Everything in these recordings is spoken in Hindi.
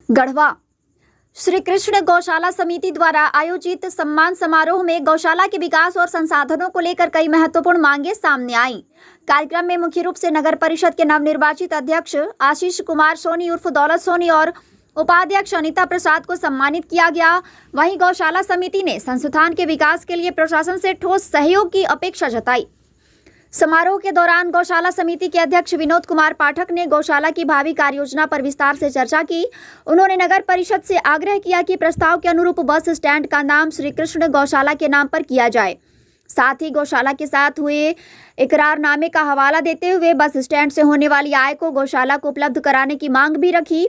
गढ़वा श्री कृष्ण गौशाला समिति द्वारा आयोजित सम्मान समारोह में गौशाला के विकास और संसाधनों को लेकर कई महत्वपूर्ण मांगे सामने आईं। कार्यक्रम में मुख्य रूप से नगर परिषद के नवनिर्वाचित अध्यक्ष आशीष कुमार सोनी उर्फ दौलत सोनी और उपाध्यक्ष अनीता प्रसाद को सम्मानित किया गया। वहीं गौशाला समिति ने संस्थान के विकास के लिए प्रशासन से ठोस सहयोग की अपेक्षा जताई। समारोह के दौरान गौशाला समिति के अध्यक्ष विनोद कुमार पाठक ने गौशाला की भावी कार्ययोजना पर विस्तार से चर्चा की। उन्होंने नगर परिषद से आग्रह किया कि प्रस्ताव के अनुरूप बस स्टैंड का नाम श्री कृष्ण गौशाला के नाम पर किया जाए। साथ ही गौशाला के साथ हुए इकरारनामे का हवाला देते हुए बस स्टैंड से होने वाली आय को गौशाला को उपलब्ध कराने की मांग भी रखी।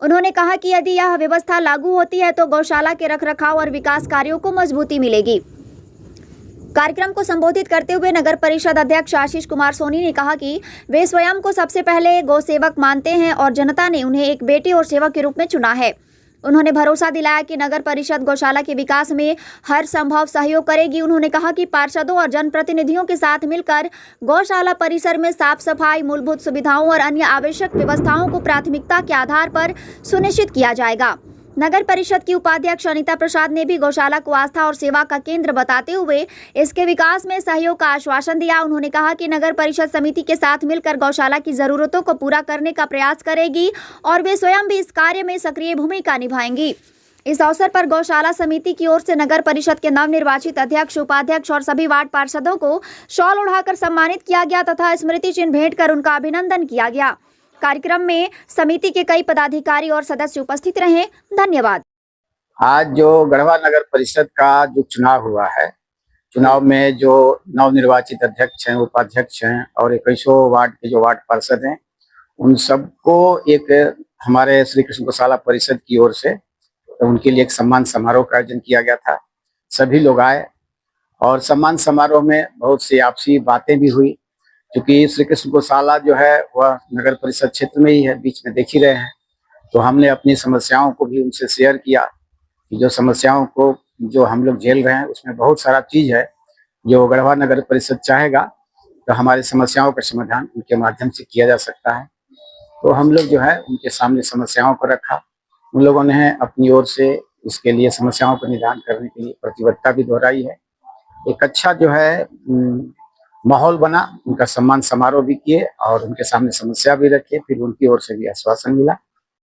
उन्होंने कहा कि यदि यह व्यवस्था लागू होती है तो गौशाला के रखरखाव और विकास कार्यों को मजबूती मिलेगी। कार्यक्रम को संबोधित करते हुए नगर परिषद अध्यक्ष आशीष कुमार सोनी ने कहा कि वे स्वयं को सबसे पहले गौ सेवक मानते हैं और जनता ने उन्हें एक बेटे और सेवक के रूप में चुना है। उन्होंने भरोसा दिलाया कि नगर परिषद गौशाला के विकास में हर संभव सहयोग करेगी। उन्होंने कहा कि पार्षदों और जनप्रतिनिधियों के साथ मिलकर गौशाला परिसर में साफ सफाई, मूलभूत सुविधाओं और अन्य आवश्यक व्यवस्थाओं को प्राथमिकता के आधार पर सुनिश्चित किया जाएगा। नगर परिषद की उपाध्यक्ष अनीता प्रसाद ने भी गौशाला को आस्था और सेवा का केंद्र बताते हुए इसके विकास में सहयोग का आश्वासन दिया। उन्होंने कहा कि नगर परिषद समिति के साथ मिलकर गौशाला की जरूरतों को पूरा करने का प्रयास करेगी और वे स्वयं भी इस कार्य में सक्रिय भूमिका निभाएंगी। इस अवसर पर गौशाला समिति की ओर से नगर परिषद के नवनिर्वाचित अध्यक्ष, उपाध्यक्ष और सभी वार्ड पार्षदों को शॉल ओढ़ाकर सम्मानित किया गया तथा स्मृति चिन्ह भेंट कर उनका अभिनंदन किया गया। कार्यक्रम में समिति के कई पदाधिकारी और सदस्य उपस्थित रहे। धन्यवाद। आज जो गढ़वा नगर परिषद का जो चुनाव हुआ है, चुनाव में जो नवनिर्वाचित अध्यक्ष हैं, उपाध्यक्ष हैं और 21 वार्ड के जो वार्ड पार्षद हैं, उन सबको एक हमारे श्री कृष्ण गौशाला परिषद की ओर से तो उनके लिए एक सम्मान समारोह का आयोजन किया गया था। सभी लोग आए और सम्मान समारोह में बहुत सी आपसी बातें भी हुई, क्योंकि श्री कृष्ण गौशाला जो है वह नगर परिषद क्षेत्र में ही है, बीच में देख ही रहे हैं। तो हमने अपनी समस्याओं को भी उनसे शेयर किया कि जो समस्याओं को जो हम लोग झेल रहे हैं उसमें बहुत सारा चीज है जो गढ़वा नगर परिषद चाहेगा तो हमारी समस्याओं का समाधान उनके माध्यम से किया जा सकता है। तो हम लोग जो है उनके सामने समस्याओं को रखा। उन लोगों ने अपनी ओर से इसके लिए समस्याओं का निदान करने के लिए प्रतिबद्धता भी दोहराई है। एक अच्छा जो है माहौल बना, उनका सम्मान समारोह भी किए और उनके सामने समस्या भी रखे, फिर उनकी ओर से भी आश्वासन मिला।